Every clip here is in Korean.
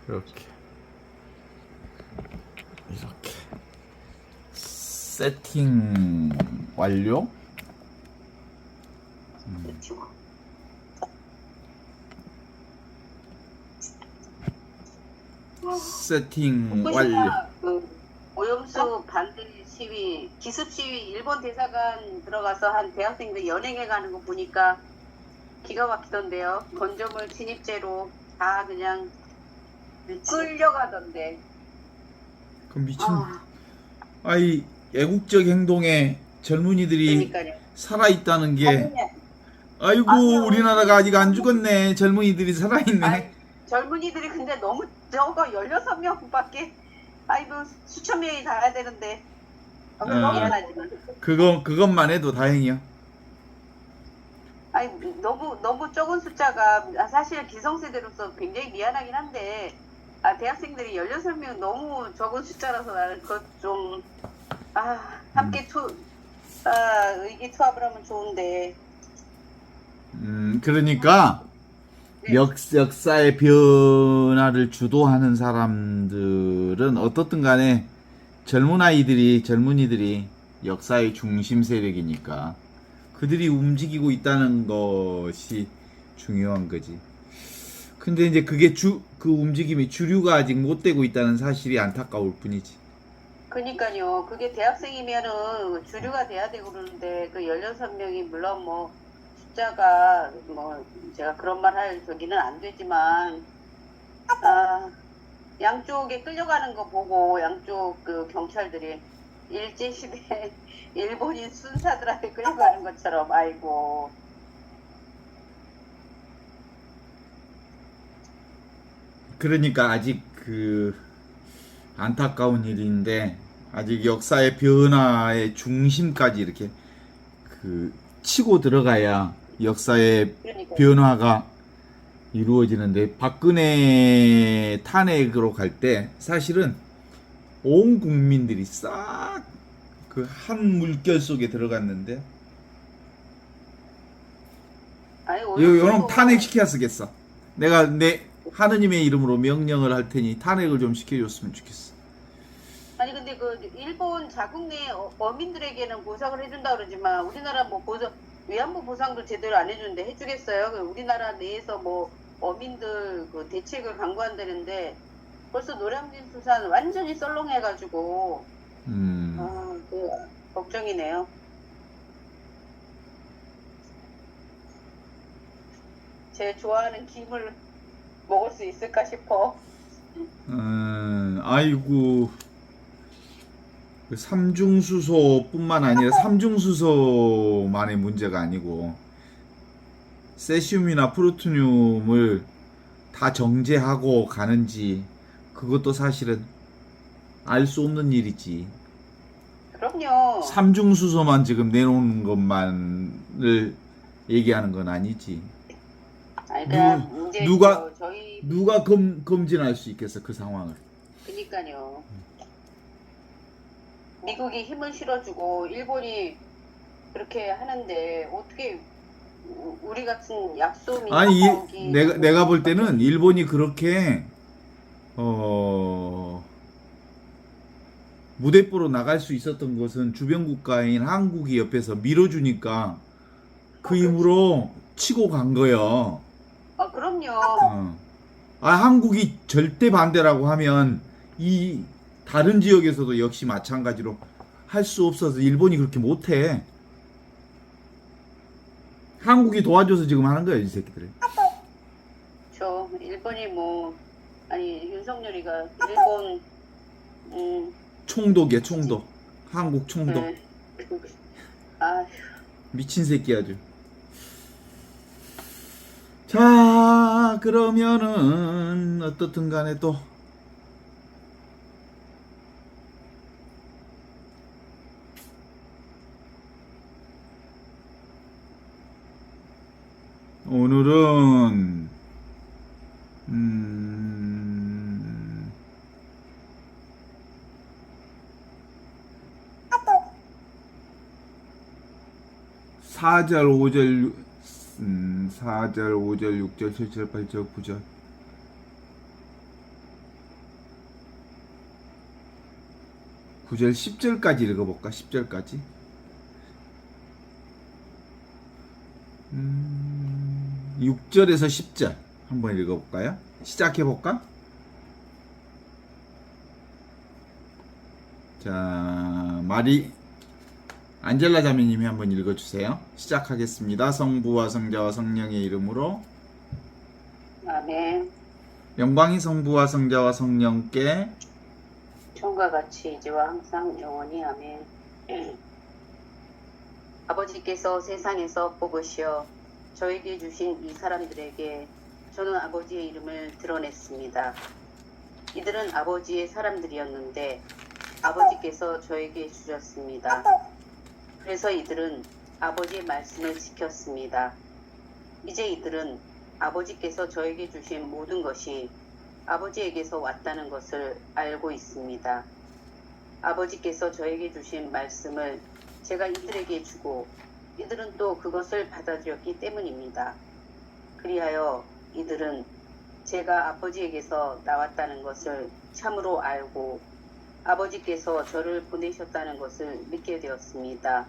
이렇게 이렇게 세팅 완료. 세팅 완료. 후쿠시마 오염수 반대 시위, 기습 시위, 일본 대사관 들어가서 한 대학생들 연행해 가는 거 보니까 기가 막히던데요. 건조물 진입제로 다 그냥 끌려가던데. 그 미친. 아, 아이 애국적 행동에 젊은이들이 그러니까요. 살아있다는 게, 아이고 아니요. 우리나라가 아직 안 죽었네. 젊은이들이 살아있네. 아이, 젊은이들이 근데 너무 적어. 16명밖에. 아이고, 수천 명이 가야 되는데. 너무 미안하지만. 그것만 해도 다행이야. 아니, 너무 적은 숫자가 사실 기성세대로서 굉장히 미안하긴 한데, 대학생들이 16명 너무 적은 숫자라서 나는 그것 좀, 함께 의기투합을 하면 좋은데. 그러니까 네. 역사의 변화를 주도하는 사람들은 어떻든 간에 젊은이들이 역사의 중심 세력이니까 그들이 움직이고 있다는 것이 중요한 거지. 근데 이제 그 움직임이 주류가 아직 못 되고 있다는 사실이 안타까울 뿐이지. 그니까요. 그게 대학생이면은 주류가 돼야 되고 그러는데, 그 16명이 물론 뭐, 숫자가 뭐, 제가 그런 말 할 저기는 안 되지만, 양쪽에 끌려가는 거 보고, 양쪽 그 경찰들이 일제시대 일본인 순사들한테 끌려가는 것처럼, 아이고. 그러니까 아직 안타까운 일인데, 아직 역사의 변화의 중심까지 이렇게 치고 들어가야 역사의 그러니까. 변화가 이루어지는데, 박근혜 탄핵으로 갈 때 사실은 온 국민들이 싹 그 한 물결 속에 들어갔는데, 아니, 요놈 탄핵시켜야 쓰겠어. 내가 내 하느님의 이름으로 명령을 할 테니 탄핵을 좀 시켜줬으면 좋겠어. 아니 근데 그 일본 자국 내 어민들에게는 보상을 해준다 그러지만 우리나라 뭐 위안부 보상도 제대로 안 해주는데 해주겠어요? 우리나라 내에서 뭐 어민들 그 대책을 강구한다는데 벌써 노량진 수산 완전히 썰렁해가지고 그 걱정이네요. 제 좋아하는 김을 먹을 수 있을까 싶어. 아이고. 그 삼중수소뿐만 아니라 삼중수소만의 문제가 아니고 세슘이나 프루토늄을 다 정제하고 가는지 그것도 사실은 알 수 없는 일이지. 그럼요. 삼중수소만 지금 내놓는 것만을 얘기하는 건 아니지. 아니, 그러니까 이제 누가 저희 검진할 수 있겠어 그 상황을. 그러니까요. 미국이 힘을 실어주고 일본이 그렇게 하는데 어떻게 우리 같은 약소민족 아니 국이 내가 볼 때는 일본이 그렇게 무대뽀로 나갈 수 있었던 것은 주변 국가인 한국이 옆에서 밀어주니까 그 힘으로 치고 간 거예요. 그럼요. 한국이 절대 반대라고 하면 이 다른 지역에서도 역시 마찬가지로 할 수 없어서 일본이 그렇게 못해. 한국이 도와줘서 지금 하는 거야, 이 새끼들. 저 일본이 뭐 아니 윤석열이가 일본 총독이야, 총독. 한국 총독. 네. 아 미친 새끼 아주. 자, 그러면은 어떻든 간에 또 오늘은 사절 5절 4절 5절 6절 7절 8절 9절 9절 10절까지 읽어볼까? 10절까지. 6절에서 10절 한번 읽어볼까요? 시작해볼까? 자, 안젤라 자매님이 한번 읽어주세요. 시작하겠습니다. 성부와 성자와 성령의 이름으로. 아멘. 영광이 성부와 성자와 성령께 처음과 같이 이제와 항상 영원히 아멘. 아버지께서 세상에서 뽑으시어 저에게 주신 이 사람들에게 저는 아버지의 이름을 드러냈습니다. 이들은 아버지의 사람들이었는데 아버지께서 저에게 주셨습니다. 그래서 이들은 아버지의 말씀을 지켰습니다. 이제 이들은 아버지께서 저에게 주신 모든 것이 아버지에게서 왔다는 것을 알고 있습니다. 아버지께서 저에게 주신 말씀을 제가 이들에게 주고 이들은 또 그것을 받아들였기 때문입니다. 그리하여 이들은 제가 아버지에게서 나왔다는 것을 참으로 알고 아버지께서 저를 보내셨다는 것을 믿게 되었습니다.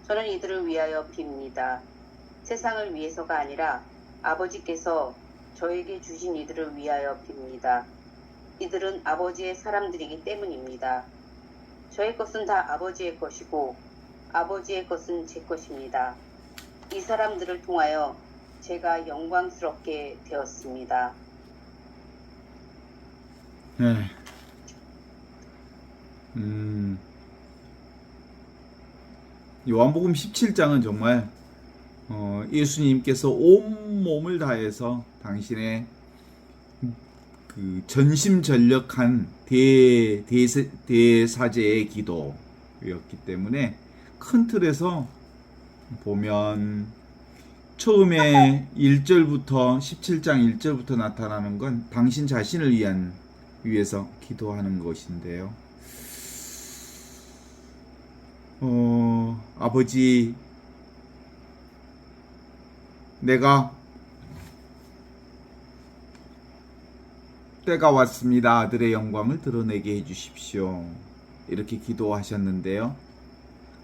저는 이들을 위하여 빕니다. 세상을 위해서가 아니라 아버지께서 저에게 주신 이들을 위하여 빕니다. 이들은 아버지의 사람들이기 때문입니다. 저의 것은 다 아버지의 것이고 아버지의 것은 제 것입니다. 이 사람들을 통하여 제가 영광스럽게 되었습니다. 네. 요한복음 17장은 정말 예수님께서 온 몸을 다해서 당신의 그 전심전력한 대사제의 기도였기 때문에 큰 틀에서 보면 처음에 1절부터 17장 1절부터 나타나는 건 당신 자신을 위해서 기도하는 것인데요. 아버지, 내가 때가 왔습니다. 아들의 영광을 드러내게 해주십시오. 이렇게 기도하셨는데요.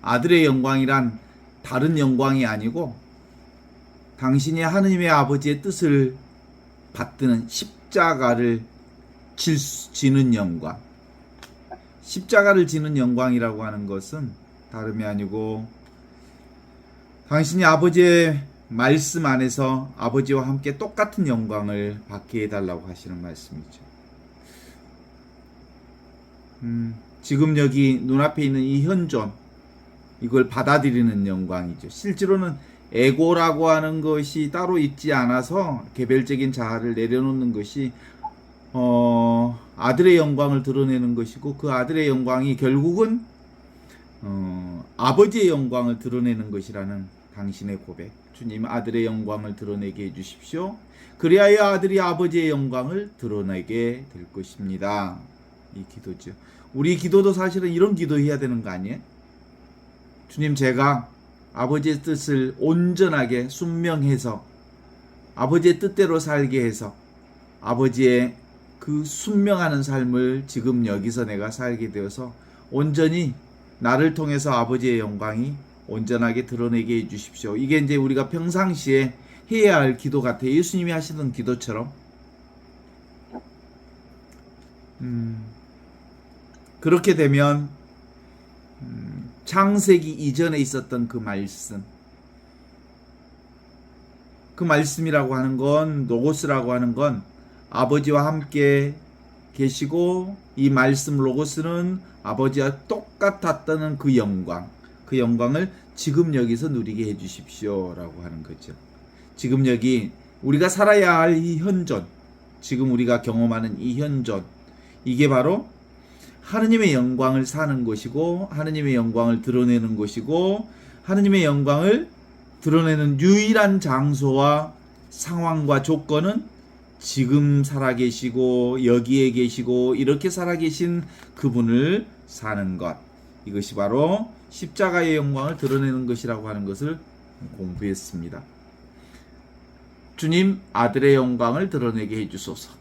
아들의 영광이란 다른 영광이 아니고 당신이 하느님의 아버지의 뜻을 받드는 십자가를 지는 영광. 십자가를 지는 영광이라고 하는 것은 다름이 아니고 당신이 아버지의 말씀 안에서 아버지와 함께 똑같은 영광을 받게 해달라고 하시는 말씀이죠. 지금 여기 눈앞에 있는 이 현존, 이걸 받아들이는 영광이죠. 실제로는 에고라고 하는 것이 따로 있지 않아서 개별적인 자아를 내려놓는 것이 아들의 영광을 드러내는 것이고, 그 아들의 영광이 결국은 아버지의 영광을 드러내는 것이라는 당신의 고백. 주님, 아들의 영광을 드러내게 해주십시오. 그리하여 아들이 아버지의 영광을 드러내게 될 것입니다. 이 기도죠. 우리 기도도 사실은 이런 기도해야 되는 거 아니에요? 주님, 제가 아버지의 뜻을 온전하게 순명해서 아버지의 뜻대로 살게 해서 아버지의 그 순명하는 삶을 지금 여기서 내가 살게 되어서 온전히 나를 통해서 아버지의 영광이 온전하게 드러내게 해주십시오. 이게 이제 우리가 평상시에 해야 할 기도 같아요. 예수님이 하시던 기도처럼. 그렇게 되면 창세기 이전에 있었던 그 말씀이라고 하는 건, 로고스라고 하는 건 아버지와 함께 계시고, 이 말씀 로고스는 아버지와 똑같았다는 그 영광을 지금 여기서 누리게 해주십시오 라고 하는 거죠. 지금 여기 우리가 살아야 할 이 현존, 지금 우리가 경험하는 이 현존, 이게 바로 하느님의 영광을 사는 것이고, 하느님의 영광을 드러내는 것이고, 하느님의 영광을 드러내는 유일한 장소와 상황과 조건은 지금 살아계시고 여기에 계시고 이렇게 살아계신 그분을 사는 것, 이것이 바로 십자가의 영광을 드러내는 것이라고 하는 것을 공부했습니다. 주님, 아들의 영광을 드러내게 해주소서.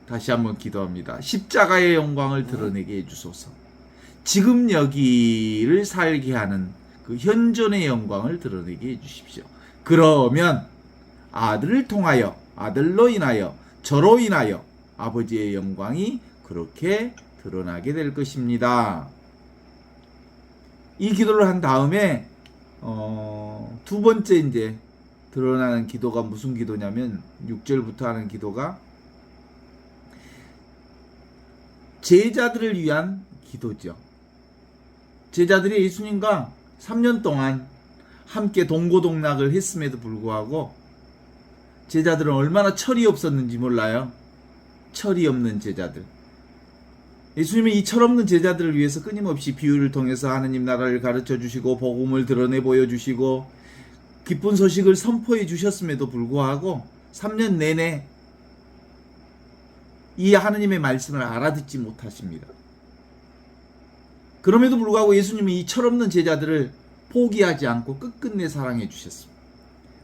다시 한번 기도합니다. 십자가의 영광을 드러내게 해주소서. 지금 여기를 살게 하는 그 현존의 영광을 드러내게 해주십시오. 그러면 아들을 통하여, 아들로 인하여, 저로 인하여 아버지의 영광이 그렇게 드러나게 될 것입니다. 이 기도를 한 다음에 두 번째 이제 드러나는 기도가 무슨 기도냐면 6절부터 하는 기도가 제자들을 위한 기도죠. 제자들이 예수님과 3년 동안 함께 동고동락을 했음에도 불구하고 제자들은 얼마나 철이 없었는지 몰라요. 철이 없는 제자들. 예수님이 이 철없는 제자들을 위해서 끊임없이 비유를 통해서 하느님 나라를 가르쳐 주시고 복음을 드러내 보여주시고 기쁜 소식을 선포해 주셨음에도 불구하고 3년 내내 이 하느님의 말씀을 알아듣지 못하십니다. 그럼에도 불구하고 예수님이 이 철없는 제자들을 포기하지 않고 끝끝내 사랑해 주셨습니다.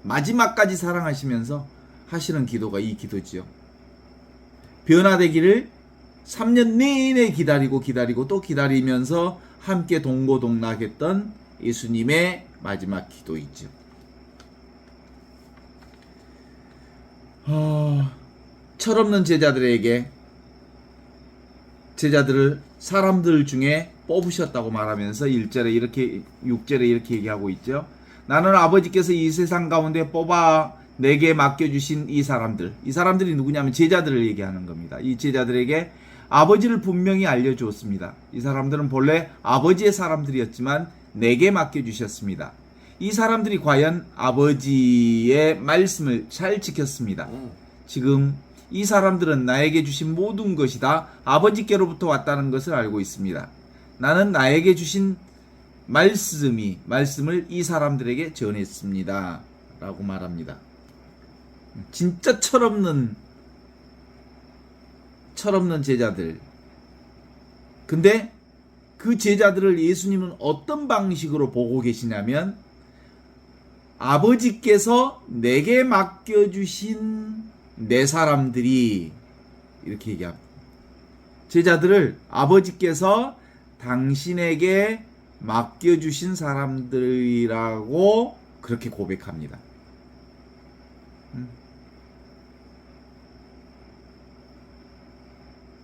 마지막까지 사랑하시면서 하시는 기도가 이 기도지요. 변화되기를 3년 내내 기다리고 또 기다리면서 함께 동고동락했던 예수님의 마지막 기도이죠. 철없는 제자들에게 제자들을 사람들 중에 뽑으셨다고 말하면서 6절에 이렇게 얘기하고 있죠. 나는 아버지께서 이 세상 가운데 뽑아 내게 맡겨주신 이 사람들이 누구냐면 제자들을 얘기하는 겁니다. 이 제자들에게 아버지를 분명히 알려주었습니다. 이 사람들은 본래 아버지의 사람들이었지만 내게 맡겨주셨습니다. 이 사람들이 과연 아버지의 말씀을 잘 지켰습니다. 지금 이 사람들은 나에게 주신 모든 것이 다 아버지께로부터 왔다는 것을 알고 있습니다. 나는 나에게 주신 말씀을 이 사람들에게 전했습니다. 라고 말합니다. 진짜 철없는 제자들. 근데 그 제자들을 예수님은 어떤 방식으로 보고 계시냐면 아버지께서 내게 맡겨주신 내 사람들이 이렇게 얘기합니다. 제자들을 아버지께서 당신에게 맡겨주신 사람들이라고 그렇게 고백합니다.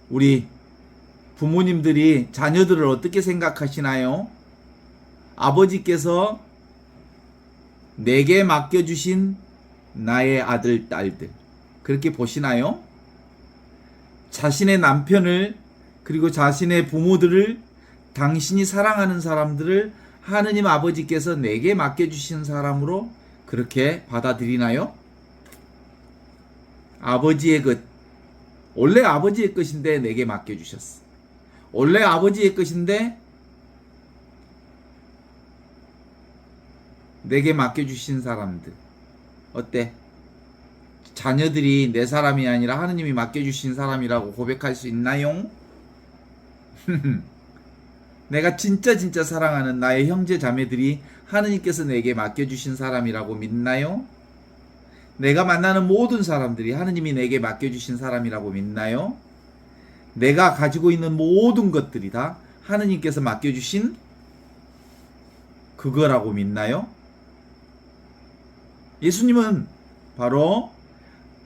우리 부모님들이 자녀들을 어떻게 생각하시나요? 아버지께서 내게 맡겨주신 나의 아들, 딸들 그렇게 보시나요? 자신의 남편을 그리고 자신의 부모들을 당신이 사랑하는 사람들을 하느님 아버지께서 내게 맡겨주신 사람으로 그렇게 받아들이나요? 아버지의 것, 원래 아버지의 것인데 내게 맡겨주셨어. 원래 아버지의 것인데 내게 맡겨주신 사람들 어때? 자녀들이 내 사람이 아니라 하느님이 맡겨주신 사람이라고 고백할 수 있나요? 내가 진짜 사랑하는 나의 형제 자매들이 하느님께서 내게 맡겨주신 사람이라고 믿나요? 내가 만나는 모든 사람들이 하느님이 내게 맡겨주신 사람이라고 믿나요? 내가 가지고 있는 모든 것들이 다 하느님께서 맡겨주신 그거라고 믿나요? 예수님은 바로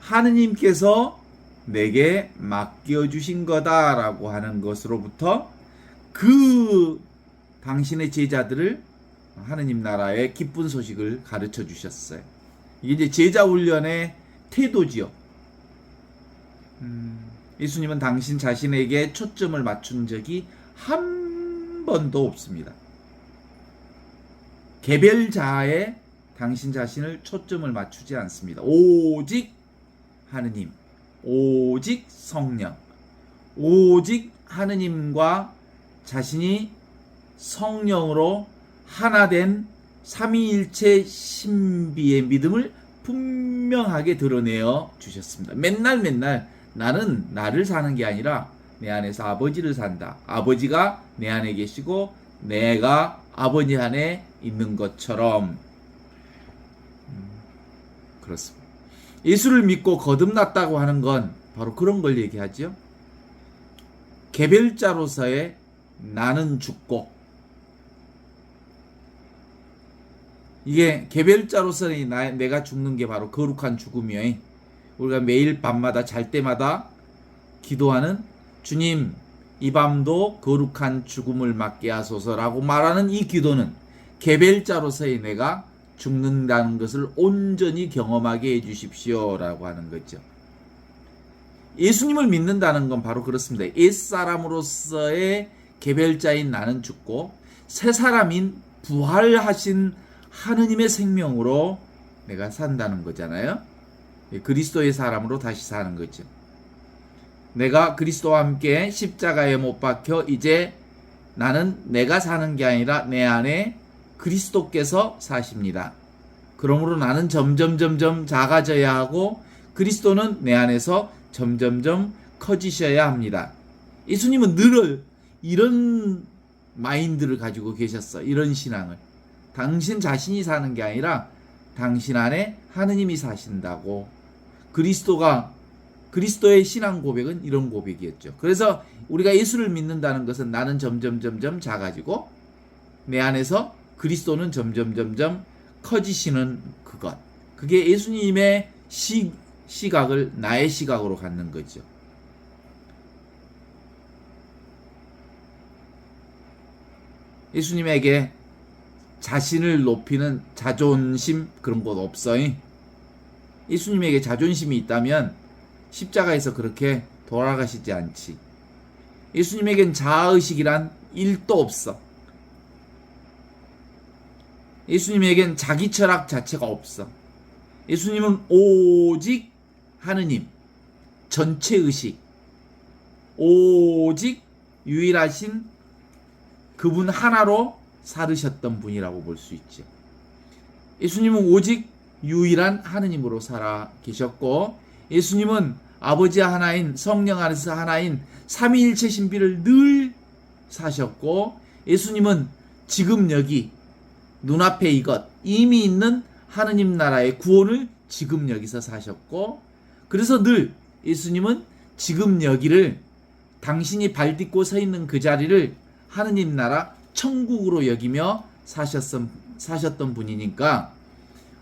하느님께서 내게 맡겨주신 거다라고 하는 것으로부터 그 당신의 제자들을 하느님 나라의 기쁜 소식을 가르쳐 주셨어요. 이게 이제 제자 훈련의 태도지요. 예수님은 당신 자신에게 초점을 맞춘 적이 한 번도 없습니다. 개별자에 당신 자신을 초점을 맞추지 않습니다. 오직 하느님, 오직 성령, 오직 하느님과 자신이 성령으로 하나 된 삼위일체 신비의 믿음을 분명하게 드러내어 주셨습니다. 맨날 나는 나를 사는 게 아니라 내 안에서 아버지를 산다. 아버지가 내 안에 계시고 내가 아버지 안에 있는 것처럼 그렇습니다. 예수를 믿고 거듭났다고 하는 건 바로 그런 걸 얘기하죠. 개별자로서의 나는 죽고, 이게 개별자로서의 내가 죽는 게 바로 거룩한 죽음이에요. 우리가 매일 밤마다 잘 때마다 기도하는 주님, 이 밤도 거룩한 죽음을 맞게 하소서라고 말하는 이 기도는 개별자로서의 내가 죽는다는 것을 온전히 경험하게 해주십시오라고 하는 거죠. 예수님을 믿는다는 건 바로 그렇습니다. 옛사람으로서의 개별자인 나는 죽고 새 사람인 부활하신 하느님의 생명으로 내가 산다는 거잖아요. 그리스도의 사람으로 다시 사는 거죠. 내가 그리스도와 함께 십자가에 못 박혀 이제 나는 내가 사는 게 아니라 내 안에 그리스도께서 사십니다. 그러므로 나는 점점 작아져야 하고 그리스도는 내 안에서 점점 커지셔야 합니다. 예수님은 늘 이런 마인드를 가지고 계셨어. 이런 신앙을. 당신 자신이 사는 게 아니라 당신 안에 하느님이 사신다고. 그리스도의 신앙 고백은 이런 고백이었죠. 그래서 우리가 예수를 믿는다는 것은 나는 점점 작아지고 내 안에서 그리스도는 점점 커지시는 그것. 그게 예수님의 시각을 나의 시각으로 갖는 거죠. 예수님에게 자신을 높이는 자존심 그런 것 없어요. 예수님에게 자존심이 있다면 십자가에서 그렇게 돌아가시지 않지. 예수님에겐 자아의식이란 1도 없어. 예수님에겐 자기 철학 자체가 없어. 예수님은 오직 하느님, 전체의식, 오직 유일하신 그분 하나로 살으셨던 분이라고 볼 수 있죠. 예수님은 오직 유일한 하느님으로 살아 계셨고 예수님은 아버지 하나인 성령 안에서 하나인 삼위일체 신비를 늘 사셨고 예수님은 지금 여기 눈앞에 이것 이미 있는 하느님 나라의 구원을 지금 여기서 사셨고 그래서 늘 예수님은 지금 여기를 당신이 발 딛고 서 있는 그 자리를 하느님 나라 천국으로 여기며 사셨던 분이니까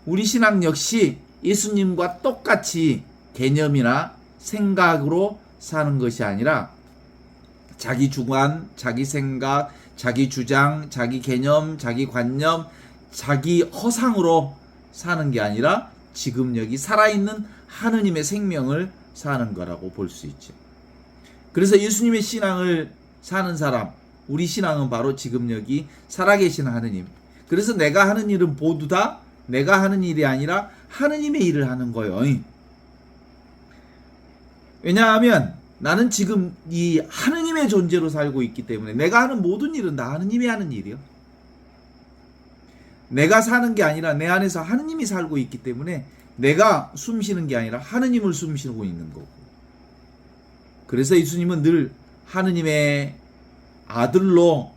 우리 신앙 역시 예수님과 똑같이 개념이나 생각으로 사는 것이 아니라 자기 주관, 자기 생각, 자기 주장, 자기 개념, 자기 관념, 자기 허상으로 사는 게 아니라 지금 여기 살아있는 하느님의 생명을 사는 거라고 볼 수 있죠. 그래서 예수님의 신앙을 사는 사람, 우리 신앙은 바로 지금 여기 살아계신 하느님. 그래서 내가 하는 일은 모두 다 내가 하는 일이 아니라 하느님의 일을 하는 거예요. 왜냐하면 나는 지금 이 하느님의 존재로 살고 있기 때문에 내가 하는 모든 일은 다 하느님이 하는 일이요. 내가 사는 게 아니라 내 안에서 하느님이 살고 있기 때문에 내가 숨 쉬는 게 아니라 하느님을 숨 쉬고 있는 거고. 그래서 예수님은 늘 하느님의 아들로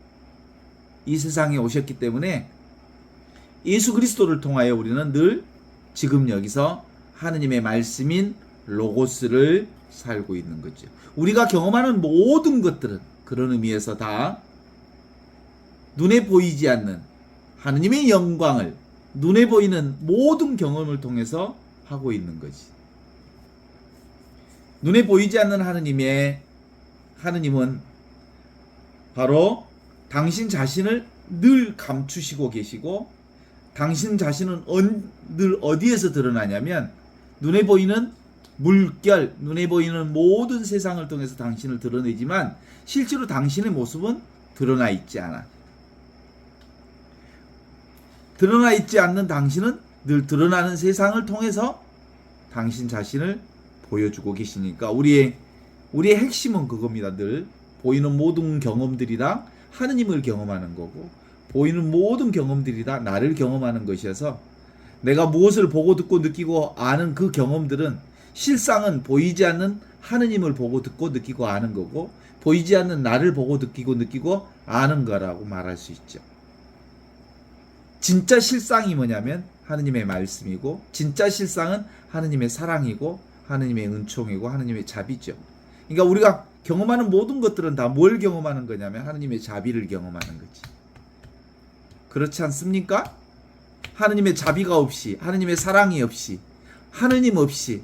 이 세상에 오셨기 때문에 예수 그리스도를 통하여 우리는 늘 지금 여기서 하느님의 말씀인 로고스를 살고 있는 거죠. 우리가 경험하는 모든 것들은 그런 의미에서 다 눈에 보이지 않는 하느님의 영광을 눈에 보이는 모든 경험을 통해서 하고 있는 거지. 눈에 보이지 않는 하느님은 바로 당신 자신을 늘 감추시고 계시고 당신 자신은 늘 어디에서 드러나냐면 눈에 보이는 물결, 눈에 보이는 모든 세상을 통해서 당신을 드러내지만 실제로 당신의 모습은 드러나 있지 않아. 드러나 있지 않는 당신은 늘 드러나는 세상을 통해서 당신 자신을 보여주고 계시니까 우리의 핵심은 그겁니다. 늘 보이는 모든 경험들이 다 하느님을 경험하는 거고 보이는 모든 경험들이 다 나를 경험하는 것이어서 내가 무엇을 보고 듣고 느끼고 아는 그 경험들은 실상은 보이지 않는 하느님을 보고 듣고 느끼고 아는 거고 보이지 않는 나를 보고 느끼고 아는 거라고 말할 수 있죠. 진짜 실상이 뭐냐면 하느님의 말씀이고 진짜 실상은 하느님의 사랑이고 하느님의 은총이고 하느님의 자비죠. 그러니까 우리가 경험하는 모든 것들은 다 뭘 경험하는 거냐면 하느님의 자비를 경험하는 거지. 그렇지 않습니까? 하느님의 자비가 없이, 하느님의 사랑이 없이, 하느님 없이,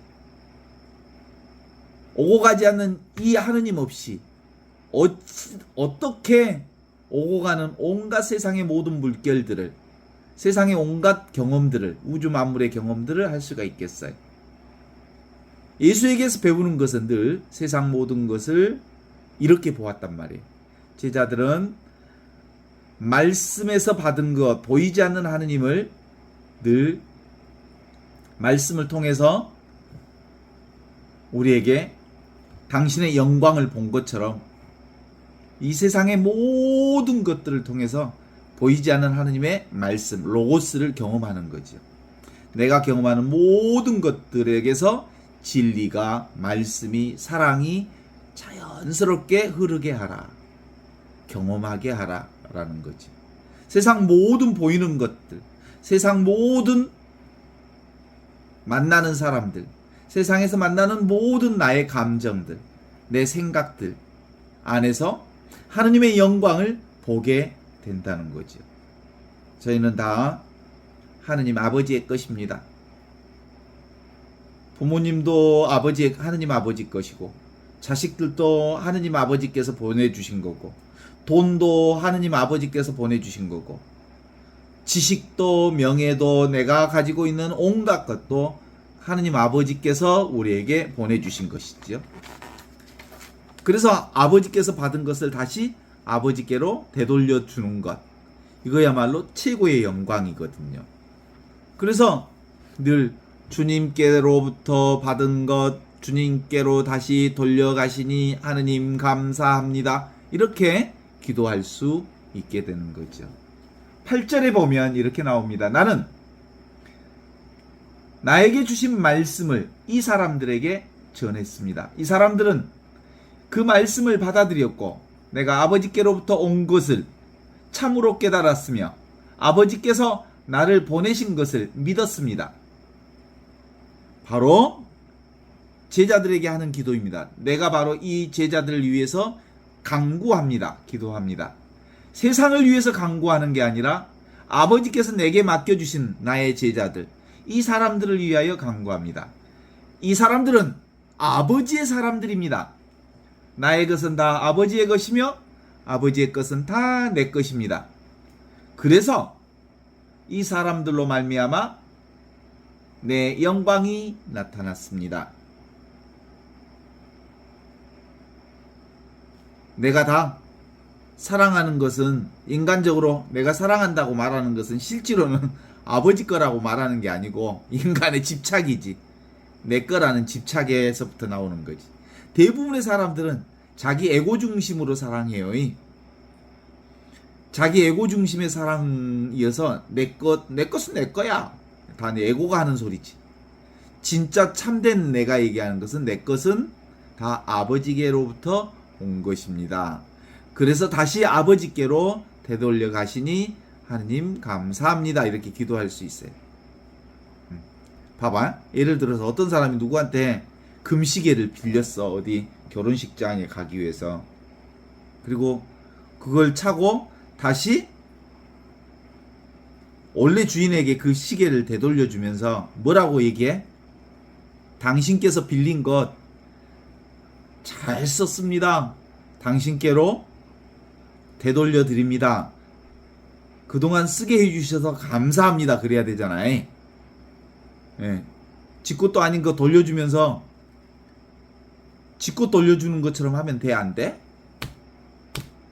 오고 가지 않는 이 하느님 없이 어떻게 오고 가는 온갖 세상의 모든 물결들을, 세상의 온갖 경험들을, 우주 만물의 경험들을 할 수가 있겠어요? 예수에게서 배우는 것은 늘 세상 모든 것을 이렇게 보았단 말이에요. 제자들은 말씀에서 받은 것, 보이지 않는 하느님을 늘 말씀을 통해서 우리에게 당신의 영광을 본 것처럼 이 세상의 모든 것들을 통해서 보이지 않는 하느님의 말씀, 로고스를 경험하는 거죠. 내가 경험하는 모든 것들에게서 진리가, 말씀이, 사랑이 자연스럽게 흐르게 하라. 경험하게 하라. 라는 거지. 세상 모든 보이는 것들, 세상 모든 만나는 사람들, 세상에서 만나는 모든 나의 감정들, 내 생각들 안에서 하느님의 영광을 보게 된다는 거죠. 저희는 다 하느님 아버지의 것입니다. 부모님도 하느님 아버지 것이고, 자식들도 하느님 아버지께서 보내주신 거고, 돈도 하느님 아버지께서 보내주신 거고, 지식도 명예도 내가 가지고 있는 온갖 것도 하느님 아버지께서 우리에게 보내주신 것이죠. 그래서 아버지께서 받은 것을 다시 아버지께로 되돌려 주는 것, 이거야말로 최고의 영광이거든요. 그래서 늘 주님께로부터 받은 것 주님께로 다시 돌려가시니 하느님 감사합니다. 이렇게 기도할 수 있게 되는 거죠. 8절에 보면 이렇게 나옵니다. 나는 나에게 주신 말씀을 이 사람들에게 전했습니다. 이 사람들은 그 말씀을 받아들였고 내가 아버지께로부터 온 것을 참으로 깨달았으며 아버지께서 나를 보내신 것을 믿었습니다. 바로 제자들에게 하는 기도입니다. 내가 바로 이 제자들을 위해서 간구합니다. 기도합니다. 세상을 위해서 간구하는 게 아니라 아버지께서 내게 맡겨주신 나의 제자들, 이 사람들을 위하여 간구합니다. 이 사람들은 아버지의 사람들입니다. 나의 것은 다 아버지의 것이며 아버지의 것은 다 내 것입니다. 그래서 이 사람들로 말미암아 내 영광이 나타났습니다. 내가 다 사랑하는 것은, 인간적으로 내가 사랑한다고 말하는 것은 실제로는 아버지 거라고 말하는 게 아니고 인간의 집착이지. 내 거라는 집착에서부터 나오는 거지. 대부분의 사람들은 자기 에고 중심으로 사랑해요. 자기 에고 중심의 사랑이어서 내 것은 내 거야. 다 내 에고가 하는 소리지. 진짜 참된 내가 얘기하는 것은 내 것은 다 아버지께로부터 온 것입니다. 그래서 다시 아버지께로 되돌려 가시니 하느님 감사합니다. 이렇게 기도할 수 있어요. 봐봐. 예를 들어서 어떤 사람이 누구한테 금시계를 빌렸어. 어디 결혼식장에 가기 위해서. 그리고 그걸 차고 다시 원래 주인에게 그 시계를 되돌려 주면서 뭐라고 얘기해? 당신께서 빌린 것 잘 썼습니다. 당신께로 되돌려 드립니다. 그동안 쓰게 해주셔서 감사합니다. 그래야 되잖아요. 예. 지 것도 아닌 거 돌려주면서 지 것 돌려주는 것처럼 하면 돼? 안 돼?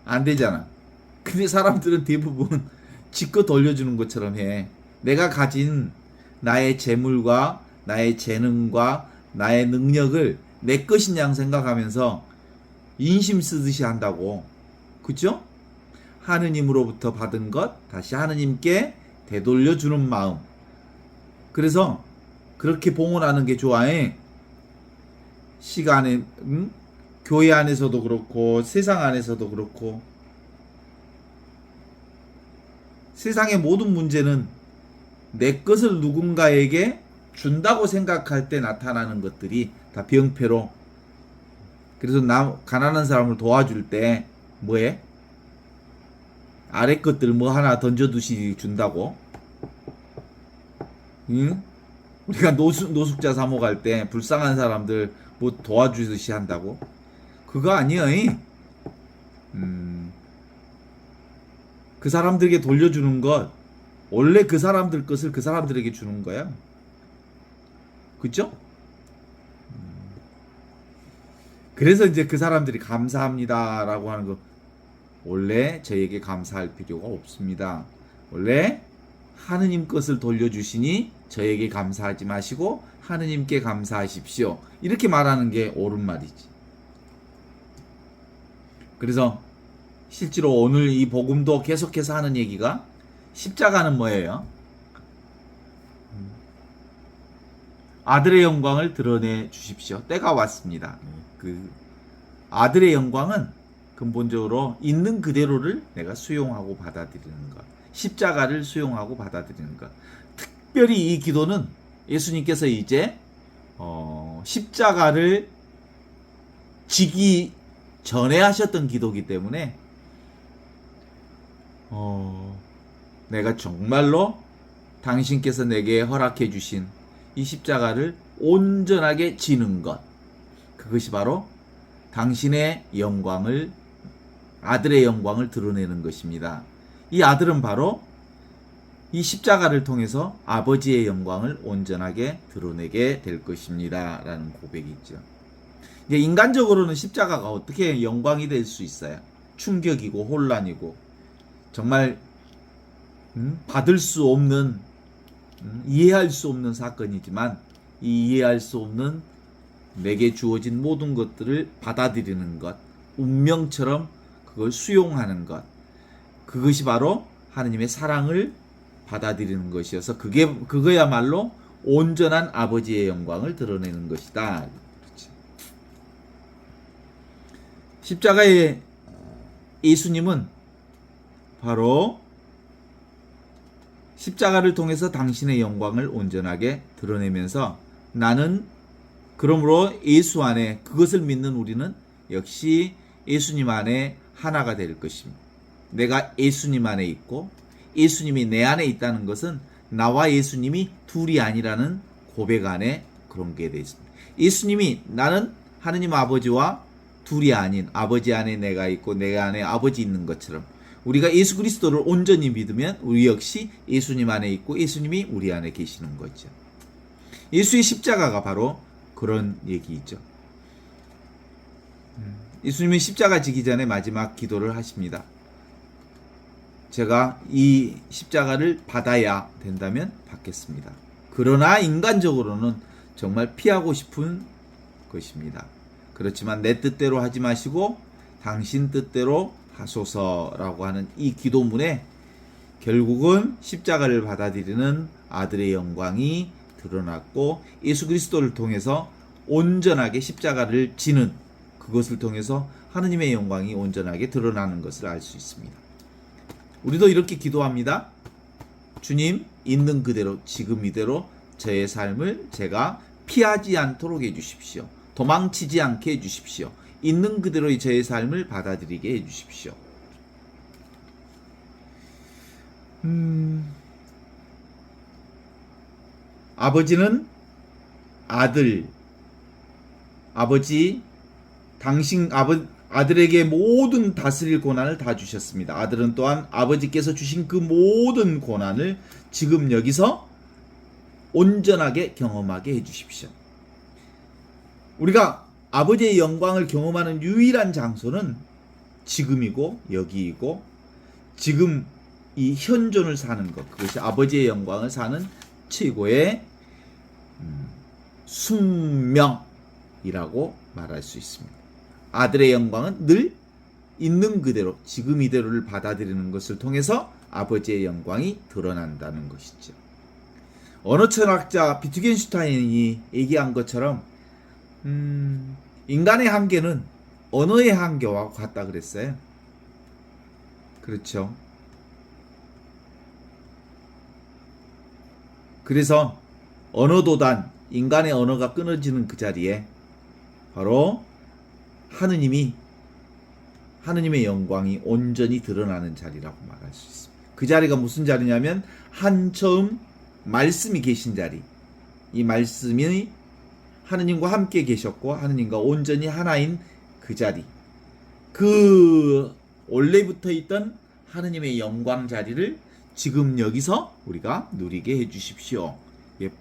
안 되잖아. 근데 사람들은 대부분 지 것 돌려주는 것처럼 해. 내가 가진 나의 재물과 나의 재능과 나의 능력을 내 것인 양 생각하면서 인심 쓰듯이 한다고. 그죠? 하느님으로부터 받은 것 다시 하느님께 되돌려 주는 마음. 그래서 그렇게 봉헌하는 게 좋아해. 시간에 교회 안에서도 그렇고 세상 안에서도 그렇고. 세상의 모든 문제는 내 것을 누군가에게 준다고 생각할 때 나타나는 것들이 다 병폐로 그래서 가난한 사람을 도와줄 때 뭐해? 아래 것들 뭐 하나 던져두시 준다고? 응? 우리가 노숙자 사모 갈 때 불쌍한 사람들 뭐 도와주듯이 한다고? 그거 아니야. 그 사람들에게 돌려주는 것, 원래 그 사람들 것을 그 사람들에게 주는 거야. 그죠? 그래서 이제 그 사람들이 감사합니다라고 하는 거, 원래 저에게 감사할 필요가 없습니다. 원래 하느님 것을 돌려주시니 저에게 감사하지 마시고 하느님께 감사하십시오. 이렇게 말하는 게 옳은 말이지. 그래서 실제로 오늘 이 복음도 계속해서 하는 얘기가 십자가는 뭐예요? 아들의 영광을 드러내 주십시오. 때가 왔습니다. 그 아들의 영광은 근본적으로 있는 그대로를 내가 수용하고 받아들이는 것. 십자가를 수용하고 받아들이는 것. 특별히 이 기도는 예수님께서 이제 십자가를 지기 전에 하셨던 기도이기 때문에 내가 정말로 당신께서 내게 허락해 주신 이 십자가를 온전하게 지는 것, 그것이 바로 당신의 영광을, 아들의 영광을 드러내는 것입니다. 이 아들은 바로 이 십자가를 통해서 아버지의 영광을 온전하게 드러내게 될 것입니다 라는 고백이 있죠. 이제 인간적으로는 십자가가 어떻게 영광이 될 수 있어요? 충격이고 혼란이고 정말 받을 수 없는, 이해할 수 없는 사건이지만 이 이해할 수 없는 내게 주어진 모든 것들을 받아들이는 것, 운명처럼 그걸 수용하는 것, 그것이 바로 하느님의 사랑을 받아들이는 것이어서 그거야말로 온전한 아버지의 영광을 드러내는 것이다. 그렇지. 십자가의 예수님은 바로 십자가를 통해서 당신의 영광을 온전하게 드러내면서 나는 그러므로 예수 안에, 그것을 믿는 우리는 역시 예수님 안에 하나가 될 것입니다. 내가 예수님 안에 있고 예수님이 내 안에 있다는 것은 나와 예수님이 둘이 아니라는 고백 안에 그런 게 되어 있습니다. 예수님이 나는 하느님 아버지와 둘이 아닌 아버지 안에 내가 있고 내 안에 아버지 있는 것처럼 우리가 예수 그리스도를 온전히 믿으면 우리 역시 예수님 안에 있고 예수님이 우리 안에 계시는 거죠. 예수의 십자가가 바로 그런 얘기이죠. 예수님은 십자가 지기 전에 마지막 기도를 하십니다. 제가 이 십자가를 받아야 된다면 받겠습니다. 그러나 인간적으로는 정말 피하고 싶은 것입니다. 그렇지만 내 뜻대로 하지 마시고 당신 뜻대로 하소서라고 하는 이 기도문에 결국은 십자가를 받아들이는 아들의 영광이 드러났고 예수 그리스도를 통해서 온전하게 십자가를 지는 그것을 통해서 하느님의 영광이 온전하게 드러나는 것을 알 수 있습니다. 우리도 이렇게 기도합니다. 주님, 있는 그대로 지금 이대로 저의 삶을 제가 피하지 않도록 해주십시오. 도망치지 않게 해주십시오. 있는 그대로의 저의 삶을 받아들이게 해주십시오. 아버지는 아버지 아들에게 모든 다스릴 고난을 다 주셨습니다. 아들은 또한 아버지께서 주신 그 모든 고난을 지금 여기서 온전하게 경험하게 해주십시오. 우리가 아버지의 영광을 경험하는 유일한 장소는 지금이고 여기이고 지금 이 현존을 사는 것, 그것이 아버지의 영광을 사는 최고의 숙명이라고 말할 수 있습니다. 아들의 영광은 늘 있는 그대로 지금 이대로를 받아들이는 것을 통해서 아버지의 영광이 드러난다는 것이죠. 언어철학자 비트겐슈타인이 얘기한 것처럼 인간의 한계는 언어의 한계와 같다 그랬어요. 그렇죠. 그래서 언어도단, 인간의 언어가 끊어지는 그 자리에 바로 하느님의 영광이 온전히 드러나는 자리라고 말할 수 있습니다. 그 자리가 무슨 자리냐면 한처음 말씀이 계신 자리. 이 말씀이 하느님과 함께 계셨고 하느님과 온전히 하나인 그 자리. 그 원래부터 있던 하느님의 영광 자리를 지금 여기서 우리가 누리게 해주십시오.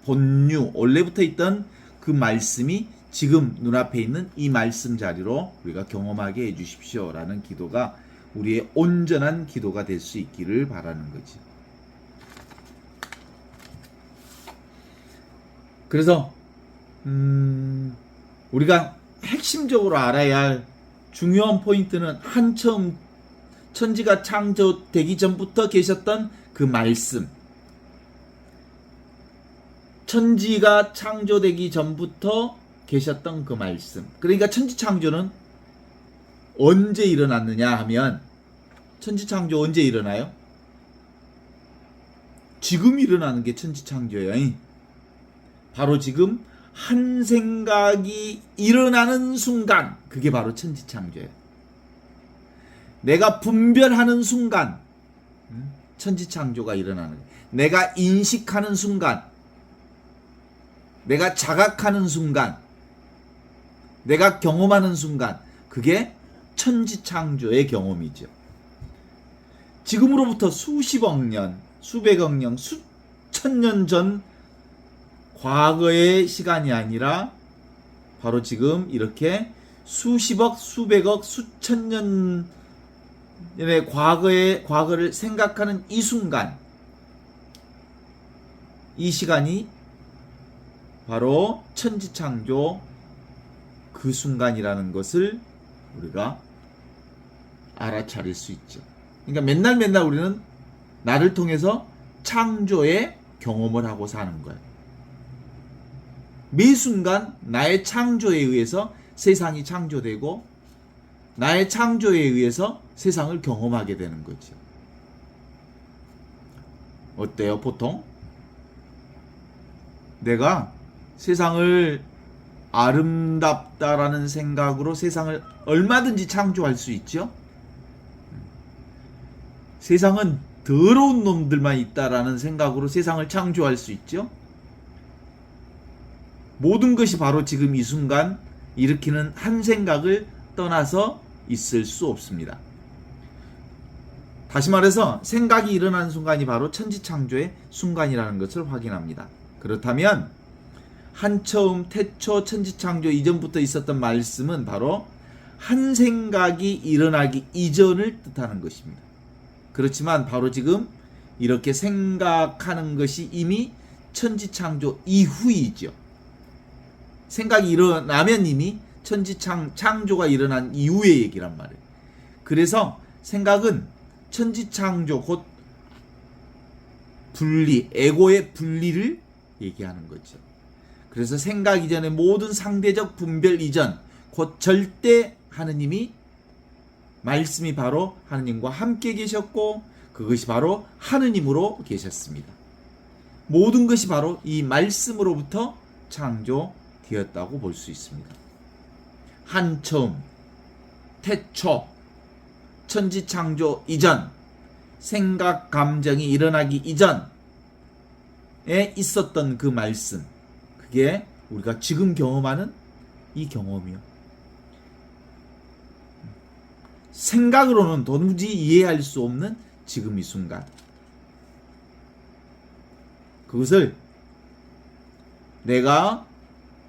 본유 원래부터 있던 그 말씀이 지금 눈앞에 있는 이 말씀 자리로 우리가 경험하게 해주십시오 라는 기도가 우리의 온전한 기도가 될 수 있기를 바라는 거지. 그래서 우리가 핵심적으로 알아야 할 중요한 포인트는 한처음 천지가 창조되기 전부터 계셨던 그 말씀. 천지가 창조되기 전부터 계셨던 그 말씀. 그러니까 천지 창조는 언제 일어났느냐 하면 천지 창조 언제 일어나요? 지금 일어나는 게 천지 창조예요. 바로 지금 한 생각이 일어나는 순간, 그게 바로 천지 창조예요. 내가 분별하는 순간 천지 창조가 일어나는 거예요. 내가 인식하는 순간, 내가 자각하는 순간, 내가 경험하는 순간, 그게 천지 창조의 경험이죠. 지금으로부터 수십억 년, 수백억 년, 수천 년 전 과거의 시간이 아니라 바로 지금 이렇게 수십억, 수백억, 수천 년의 과거를 생각하는 이 순간, 이 시간이 바로 천지창조 그 순간이라는 것을 우리가 알아차릴 수 있죠. 그러니까 맨날 우리는 나를 통해서 창조의 경험을 하고 사는 거예요. 매 순간 나의 창조에 의해서 세상이 창조되고 나의 창조에 의해서 세상을 경험하게 되는 거죠. 어때요, 보통? 내가 세상을 아름답다라는 생각으로 세상을 얼마든지 창조할 수 있죠. 세상은 더러운 놈들만 있다라는 생각으로 세상을 창조할 수 있죠. 모든 것이 바로 지금 이 순간 일으키는 한 생각을 떠나서 있을 수 없습니다. 다시 말해서 생각이 일어나는 순간이 바로 천지창조의 순간이라는 것을 확인합니다. 그렇다면 한처음 태초 천지창조 이전부터 있었던 말씀은 바로 한 생각이 일어나기 이전을 뜻하는 것입니다. 그렇지만 바로 지금 이렇게 생각하는 것이 이미 천지창조 이후이죠. 생각이 일어나면 이미 천지창조가 일어난 이후의 얘기란 말이에요. 그래서 생각은 천지창조 곧 분리, 에고의 분리를 얘기하는 거죠. 그래서 생각 이전의 모든 상대적 분별 이전, 곧 절대 하느님이 말씀이 바로 하느님과 함께 계셨고 그것이 바로 하느님으로 계셨습니다. 모든 것이 바로 이 말씀으로부터 창조되었다고 볼 수 있습니다. 한처음, 태초, 천지창조 이전, 생각, 감정이 일어나기 이전에 있었던 그 말씀, 그게 우리가 지금 경험하는 이 경험이요. 생각으로는 도무지 이해할 수 없는 지금 이 순간. 그것을 내가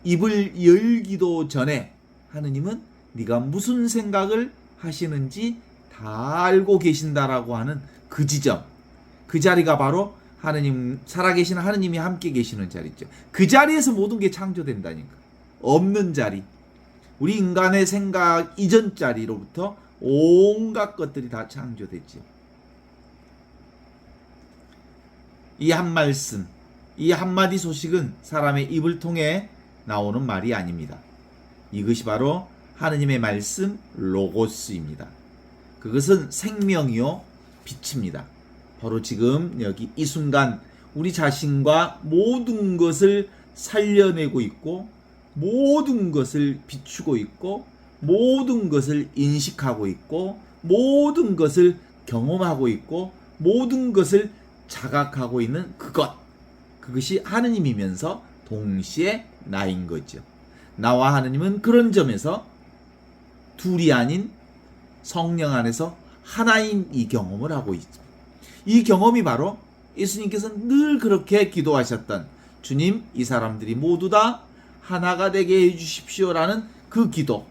입을 열기도 전에 하느님은 네가 무슨 생각을 하시는지 다 알고 계신다라고 하는 그 지점, 그 자리가 바로 하느님, 살아계신 하느님이 함께 계시는 자리죠. 그 자리에서 모든 게 창조된다니까. 없는 자리, 우리 인간의 생각 이전 자리로부터 온갖 것들이 다 창조됐죠. 이 한 말씀, 이 한마디 소식은 사람의 입을 통해 나오는 말이 아닙니다. 이것이 바로 하느님의 말씀 로고스입니다. 그것은 생명이요 빛입니다. 바로 지금 여기 이 순간 우리 자신과 모든 것을 살려내고 있고 모든 것을 비추고 있고 모든 것을 인식하고 있고 모든 것을 경험하고 있고 모든 것을 자각하고 있는 그것이 하느님이면서 동시에 나인 거죠. 나와 하느님은 그런 점에서 둘이 아닌 성령 안에서 하나인 이 경험을 하고 있죠. 이 경험이 바로 예수님께서 늘 그렇게 기도하셨던 주님, 이 사람들이 모두 다 하나가 되게 해주십시오라는 그 기도,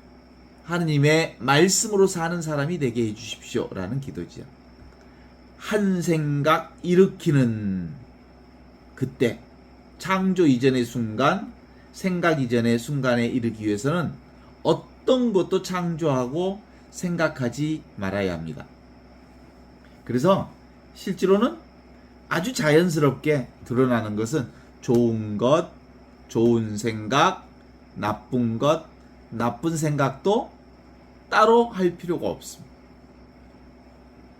하느님의 말씀으로 사는 사람이 되게 해주십시오라는 기도지요. 한 생각 일으키는 그때, 창조 이전의 순간, 생각 이전의 순간에 이르기 위해서는 어떤 것도 창조하고 생각하지 말아야 합니다. 그래서 실제로는 아주 자연스럽게 드러나는 것은 좋은 것, 좋은 생각, 나쁜 것, 나쁜 생각도 따로 할 필요가 없습니다.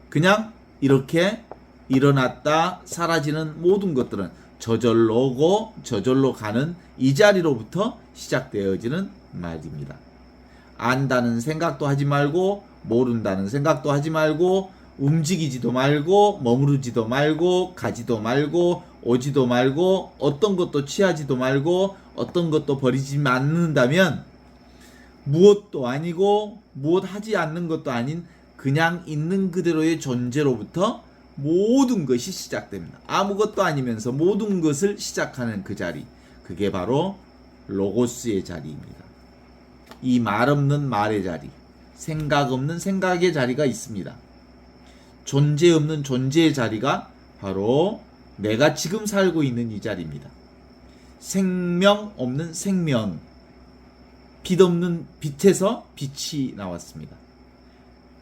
그냥 이렇게 일어났다 사라지는 모든 것들은 저절로 오고 저절로 가는 이 자리로부터 시작되어지는 말입니다. 안다는 생각도 하지 말고 모른다는 생각도 하지 말고 움직이지도 말고 머무르지도 말고 가지도 말고 오지도 말고 어떤 것도 취하지도 말고 어떤 것도 버리지 않는다면 무엇도 아니고 무엇 하지 않는 것도 아닌 그냥 있는 그대로의 존재로부터 모든 것이 시작됩니다. 아무것도 아니면서 모든 것을 시작하는 그 자리, 그게 바로 로고스의 자리입니다. 이 말 없는 말의 자리, 생각 없는 생각의 자리가 있습니다. 존재 없는 존재의 자리가 바로 내가 지금 살고 있는 이 자리입니다. 생명 없는 생명, 빛 없는 빛에서 빛이 나왔습니다.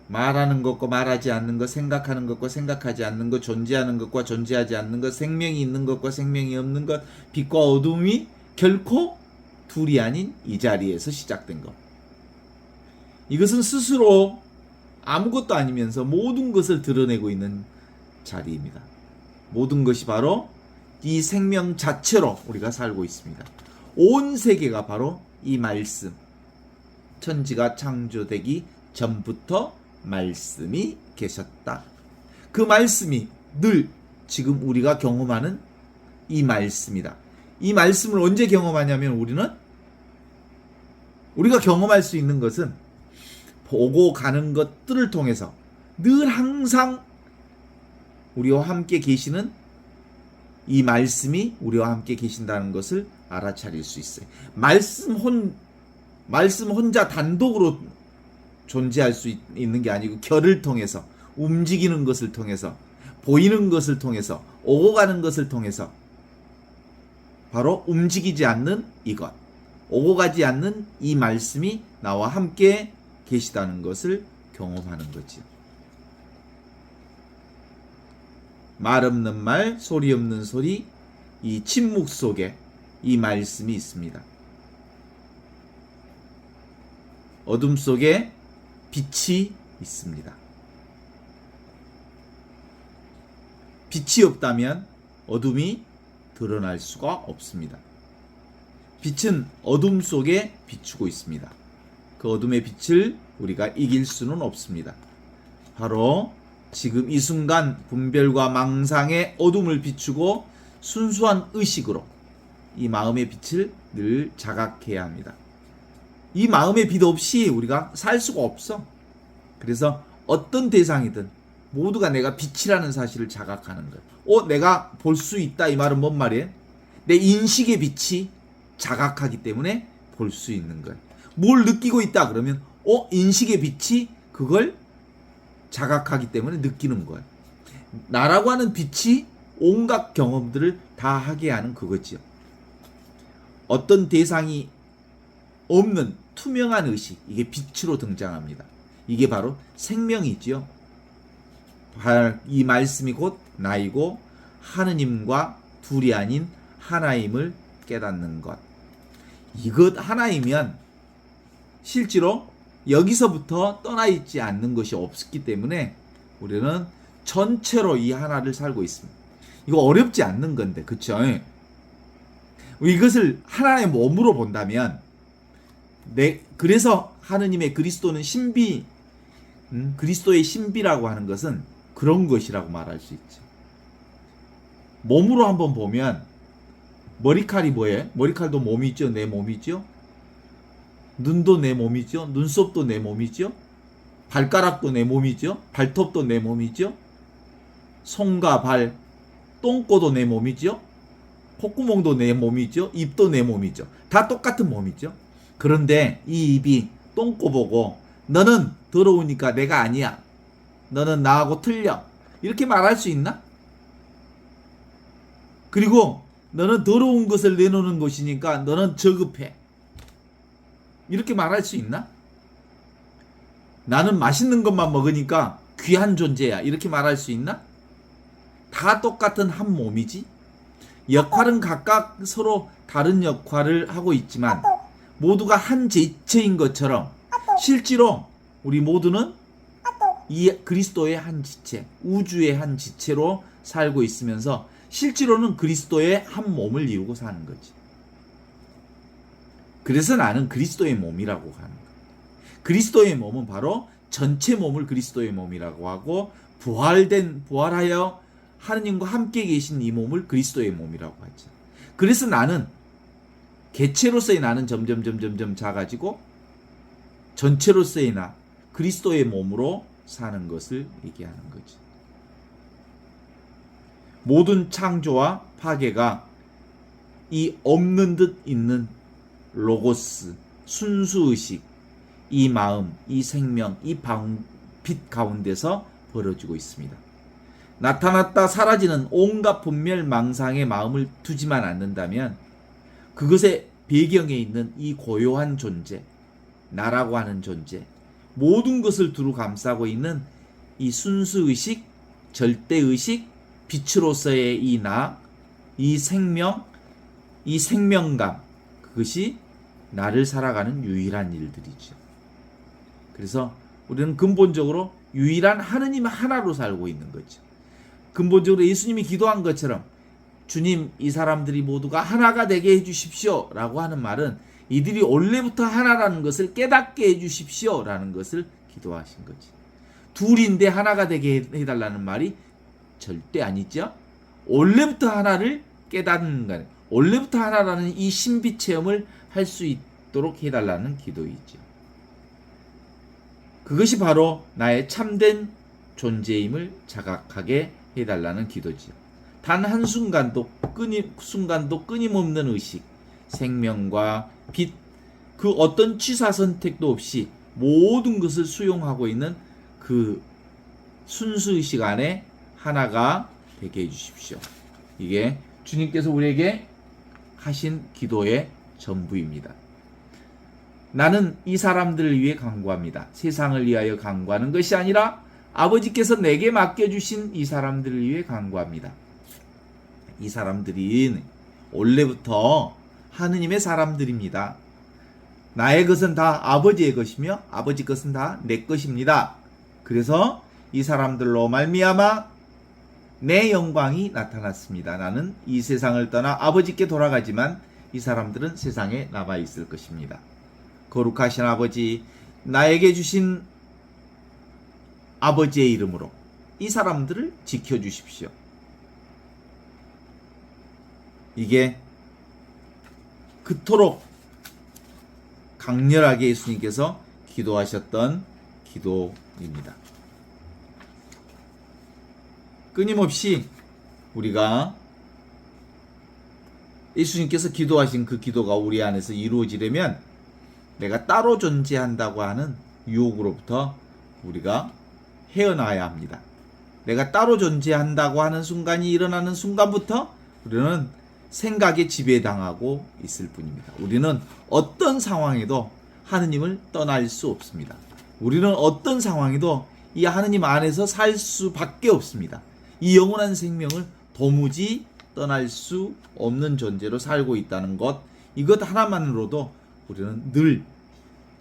말하는 것과 말하지 않는 것, 생각하는 것과 생각하지 않는 것, 존재하는 것과 존재하지 않는 것, 생명이 있는 것과 생명이 없는 것, 빛과 어둠이 결코 둘이 아닌 이 자리에서 시작된 것. 이것은 스스로 아무것도 아니면서 모든 것을 드러내고 있는 자리입니다. 모든 것이 바로 이 생명 자체로 우리가 살고 있습니다. 온 세계가 바로 이 말씀, 천지가 창조되기 전부터 말씀이 계셨다. 그 말씀이 늘 지금 우리가 경험하는 이 말씀이다. 이 말씀을 언제 경험하냐면 우리가 경험할 수 있는 것은 보고 가는 것들을 통해서 늘 항상 우리와 함께 계시는 이 말씀이 우리와 함께 계신다는 것을 알아차릴 수 있어요. 말씀 혼자 단독으로 존재할 수 있는 게 아니고 결을 통해서, 움직이는 것을 통해서, 보이는 것을 통해서, 오고 가는 것을 통해서 바로 움직이지 않는 이것, 오고 가지 않는 이 말씀이 나와 함께 계시다는 것을 경험하는 거지. 말 없는 말, 소리 없는 소리, 이 침묵 속에 이 말씀이 있습니다. 어둠 속에 빛이 있습니다. 빛이 없다면 어둠이 드러날 수가 없습니다. 빛은 어둠 속에 비추고 있습니다. 그 어둠의 빛을 우리가 이길 수는 없습니다. 바로 지금 이 순간 분별과 망상의 어둠을 비추고 순수한 의식으로 이 마음의 빛을 늘 자각해야 합니다. 이 마음의 빛 없이 우리가 살 수가 없어. 그래서 어떤 대상이든 모두가 내가 빛이라는 사실을 자각하는 거예요. 내가 볼 수 있다, 이 말은 뭔 말이에요? 내 인식의 빛이 자각하기 때문에 볼 수 있는 거예요. 뭘 느끼고 있다 그러면 인식의 빛이 그걸 자각하기 때문에 느끼는 거예요. 나라고 하는 빛이 온갖 경험들을 다 하게 하는 그거지요. 어떤 대상이 없는 투명한 의식, 이게 빛으로 등장합니다. 이게 바로 생명이지요. 이 말씀이 곧 나이고 하느님과 둘이 아닌 하나임을 깨닫는 것. 이것 하나이면 실제로 여기서부터 떠나 있지 않는 것이 없기 때문에 우리는 전체로 이 하나를 살고 있습니다. 이거 어렵지 않는 건데, 그쵸? 이것을 하나의 몸으로 본다면 그래서 하느님의 그리스도는 신비, 그리스도의 신비라고 하는 것은 그런 것이라고 말할 수 있죠. 몸으로 한번 보면 머리칼이 뭐예요? 머리칼도 몸이 있죠. 내 몸이 있죠. 눈도 내 몸이죠. 눈썹도 내 몸이죠. 발가락도 내 몸이죠. 발톱도 내 몸이죠. 손과 발, 똥꼬도 내 몸이죠. 콧구멍도 내 몸이죠. 입도 내 몸이죠. 다 똑같은 몸이죠. 그런데 이 입이 똥꼬 보고 너는 더러우니까 내가 아니야. 너는 나하고 틀려. 이렇게 말할 수 있나? 그리고 너는 더러운 것을 내놓는 것이니까 너는 저급해. 이렇게 말할 수 있나? 나는 맛있는 것만 먹으니까 귀한 존재야. 이렇게 말할 수 있나? 다 똑같은 한 몸이지. 역할은 각각 서로 다른 역할을 하고 있지만 모두가 한 지체인 것처럼 실제로 우리 모두는 이 그리스도의 한 지체, 우주의 한 지체로 살고 있으면서 실제로는 그리스도의 한 몸을 이루고 사는 거지. 그래서 나는 그리스도의 몸이라고 하는 거야. 그리스도의 몸은 바로 전체 몸을 그리스도의 몸이라고 하고 부활하여 하느님과 함께 계신 이 몸을 그리스도의 몸이라고 하죠. 그래서 나는 개체로서의 나는 점점 작아지고 전체로서의 나 그리스도의 몸으로 사는 것을 얘기하는 거지. 모든 창조와 파괴가 이 없는 듯 있는 로고스, 순수의식, 이 마음, 이 생명, 이 빛 가운데서 벌어지고 있습니다. 나타났다 사라지는 온갖 분멸망상의 마음을 두지만 않는다면 그것의 배경에 있는 이 고요한 존재, 나라고 하는 존재, 모든 것을 두루 감싸고 있는 이 순수의식, 절대의식, 빛으로서의 이 나, 이 생명, 이 생명감, 그것이 나를 살아가는 유일한 일들이죠. 그래서 우리는 근본적으로 유일한 하느님 하나로 살고 있는 거죠. 근본적으로 예수님이 기도한 것처럼 주님, 이 사람들이 모두가 하나가 되게 해주십시오 라고 하는 말은 이들이 원래부터 하나라는 것을 깨닫게 해주십시오 라는 것을 기도하신 거지. 둘인데 하나가 되게 해달라는 말이 절대 아니죠. 원래부터 하나를 깨닫는 것, 원래부터 하나라는 이 신비 체험을 할 수 있도록 해달라는 기도이죠. 그것이 바로 나의 참된 존재임을 자각하게 해달라는 기도지요. 단 한순간도 끊임없는 의식, 생명과 빛, 그 어떤 취사 선택도 없이 모든 것을 수용하고 있는 그 순수의식 안에 하나가 되게 해주십시오. 이게 주님께서 우리에게 하신 기도의 전부입니다. 나는 이 사람들을 위해 간구합니다. 세상을 위하여 간구하는 것이 아니라 아버지께서 내게 맡겨주신 이 사람들을 위해 간구합니다. 이 사람들이 원래부터 하느님의 사람들입니다. 나의 것은 다 아버지의 것이며 아버지 것은 다 내 것입니다. 그래서 이 사람들로 말미암아 내 영광이 나타났습니다. 나는 이 세상을 떠나 아버지께 돌아가지만 이 사람들은 세상에 남아 있을 것입니다. 거룩하신 아버지, 나에게 주신 아버지의 이름으로 이 사람들을 지켜주십시오. 이게 그토록 강렬하게 예수님께서 기도하셨던 기도입니다. 끊임없이 우리가 예수님께서 기도하신 그 기도가 우리 안에서 이루어지려면 내가 따로 존재한다고 하는 유혹으로부터 우리가 헤어나야 합니다. 내가 따로 존재한다고 하는 순간이 일어나는 순간부터 우리는 생각에 지배당하고 있을 뿐입니다. 우리는 어떤 상황에도 하느님을 떠날 수 없습니다. 우리는 어떤 상황에도 이 하느님 안에서 살 수밖에 없습니다. 이 영원한 생명을 도무지 떠날 수 없는 존재로 살고 있다는 것, 이것 하나만으로도 우리는 늘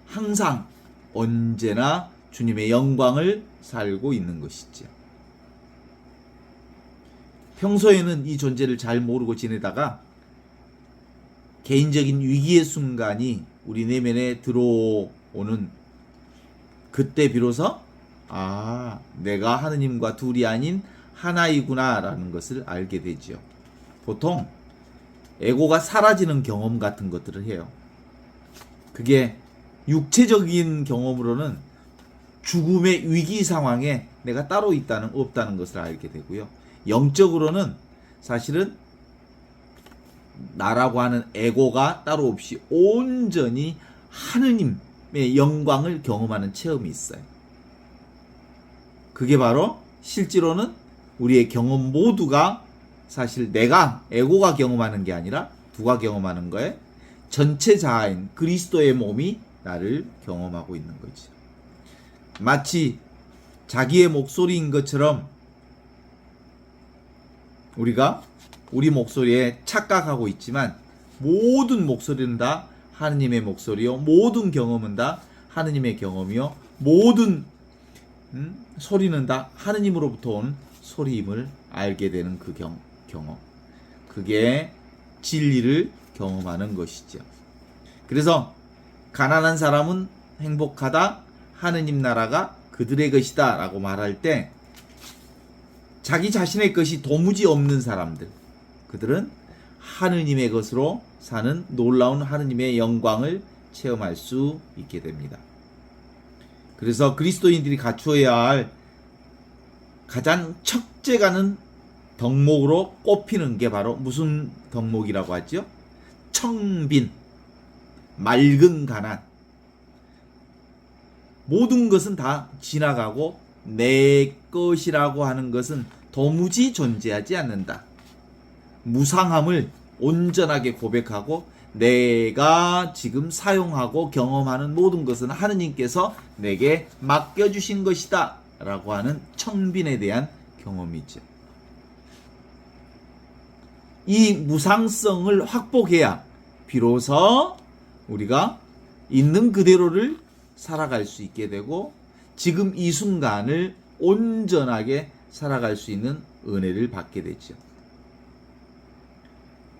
항상 언제나 주님의 영광을 살고 있는 것이죠. 평소에는 이 존재를 잘 모르고 지내다가 개인적인 위기의 순간이 우리 내면에 들어오는 그때 비로소 내가 하느님과 둘이 아닌 하나이구나 라는 것을 알게 되지요. 보통 에고가 사라지는 경험 같은 것들을 해요. 그게 육체적인 경험으로는 죽음의 위기 상황에 내가 따로 없다는 것을 알게 되고요. 영적으로는 사실은 나라고 하는 에고가 따로 없이 온전히 하느님의 영광을 경험하는 체험이 있어요. 그게 바로 실제로는 우리의 경험 모두가 사실 내가 에고가 경험하는 게 아니라 누가 경험하는 거에 전체 자아인 그리스도의 몸이 나를 경험하고 있는 거지. 마치 자기의 목소리인 것처럼 우리가 우리 목소리에 착각하고 있지만 모든 목소리는 다 하느님의 목소리요, 모든 경험은 다 하느님의 경험이요, 모든 소리는 다 하느님으로부터 온 소리임을 알게 되는 그 경험. 그게 진리를 경험하는 것이죠. 그래서 가난한 사람은 행복하다, 하느님 나라가 그들의 것이다 라고 말할 때 자기 자신의 것이 도무지 없는 사람들, 그들은 하느님의 것으로 사는 놀라운 하느님의 영광을 체험할 수 있게 됩니다. 그래서 그리스도인들이 갖추어야 할 가장 척제가는 덕목으로 꼽히는 게 바로 무슨 덕목이라고 하죠? 청빈, 맑은 가난. 모든 것은 다 지나가고 내 것이라고 하는 것은 도무지 존재하지 않는다. 무상함을 온전하게 고백하고 내가 지금 사용하고 경험하는 모든 것은 하느님께서 내게 맡겨주신 것이다 라고 하는 청빈에 대한 경험이죠. 이 무상성을 확보해야 비로소 우리가 있는 그대로를 살아갈 수 있게 되고 지금 이 순간을 온전하게 살아갈 수 있는 은혜를 받게 되죠.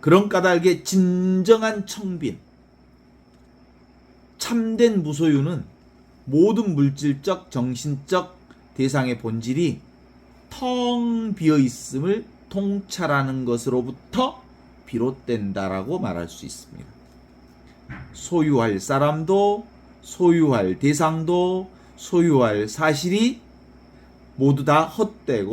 그런 까닭에 진정한 청빈, 참된 무소유는 모든 물질적, 정신적 대상의 본질이 텅 비어 있음을 통찰하는 것으로부터 비롯된다라고 말할 수 있습니다. 소유할 사람도, 소유할 대상도, 소유할 사실이 모두 다 헛된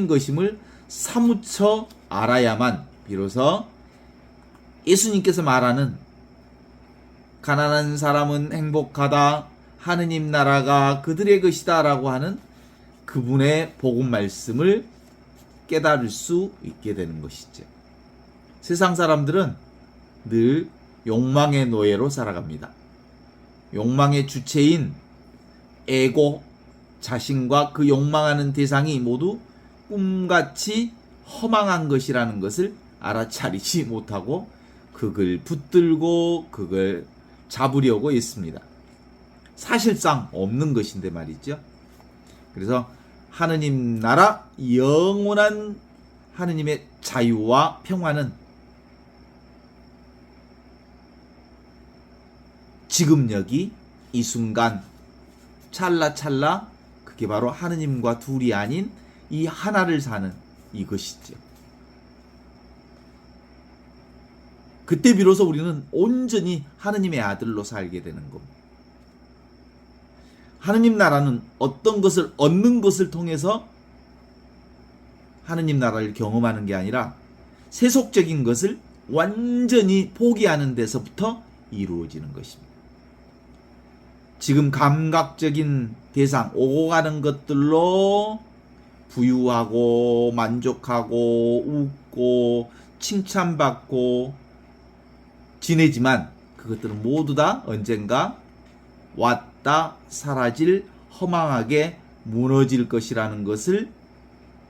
것임을 사무쳐 알아야만 비로소 예수님께서 말하는 가난한 사람은 행복하다, 하느님 나라가 그들의 것이다 라고 하는 그분의 복음 말씀을 깨달을 수 있게 되는 것이죠. 세상 사람들은 늘 욕망의 노예로 살아갑니다. 욕망의 주체인 에고, 자신과 그 욕망하는 대상이 모두 꿈같이 허망한 것이라는 것을 알아차리지 못하고 그걸 붙들고 그걸 잡으려고 했습니다. 사실상 없는 것인데 말이죠. 그래서 하느님 나라 영원한 하느님의 자유와 평화는 지금 여기 이 순간 찰나찰나 그게 바로 하느님과 둘이 아닌 이 하나를 사는 이것이죠. 그때 비로소 우리는 온전히 하느님의 아들로 살게 되는 겁니다. 하느님 나라는 어떤 것을 얻는 것을 통해서 하느님 나라를 경험하는 게 아니라 세속적인 것을 완전히 포기하는 데서부터 이루어지는 것입니다. 지금 감각적인 대상, 오고 가는 것들로 부유하고 만족하고 웃고 칭찬받고 지내지만 그것들은 모두 다 언젠가 왔다 사라질 허망하게 무너질 것이라는 것을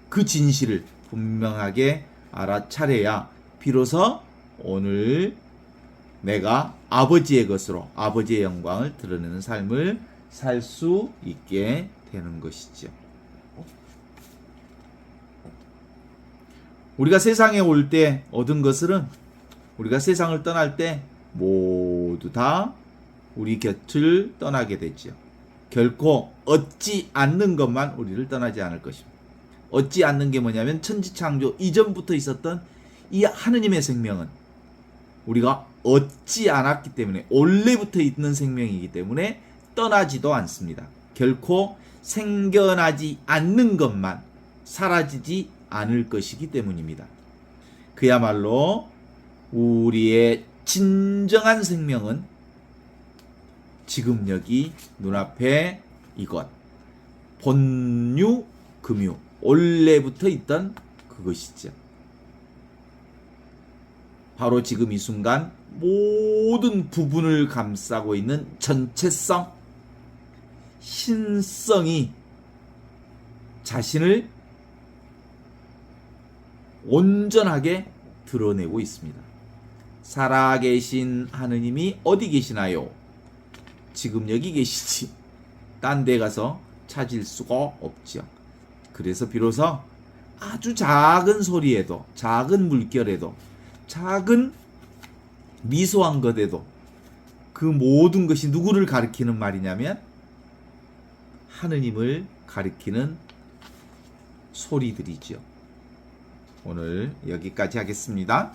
그 진실을 분명하게 알아차려야 비로소 오늘 내가 아버지의 것으로 아버지의 영광을 드러내는 삶을 살 수 있게 되는 것이죠. 우리가 세상에 올 때 얻은 것은 우리가 세상을 떠날 때 모두 다 우리 곁을 떠나게 되지요. 결코 얻지 않는 것만 우리를 떠나지 않을 것입니다. 얻지 않는 게 뭐냐면 천지창조 이전부터 있었던 이 하느님의 생명은 우리가 얻지 않았기 때문에 원래부터 있는 생명이기 때문에 떠나지도 않습니다. 결코 생겨나지 않는 것만 사라지지 않을 것이기 때문입니다. 그야말로 우리의 진정한 생명은 지금 여기 눈앞에 이것 본유 금유 원래부터 있던 그것이죠. 바로 지금 이 순간 모든 부분을 감싸고 있는 전체성, 신성이 자신을 온전하게 드러내고 있습니다. 살아계신 하느님이 어디 계시나요? 지금 여기 계시지. 딴 데 가서 찾을 수가 없지요. 그래서 비로소 아주 작은 소리에도, 작은 물결에도, 작은 미소한 것에도 그 모든 것이 누구를 가리키는 말이냐면 하느님을 가리키는 소리들이지요. 오늘 여기까지 하겠습니다.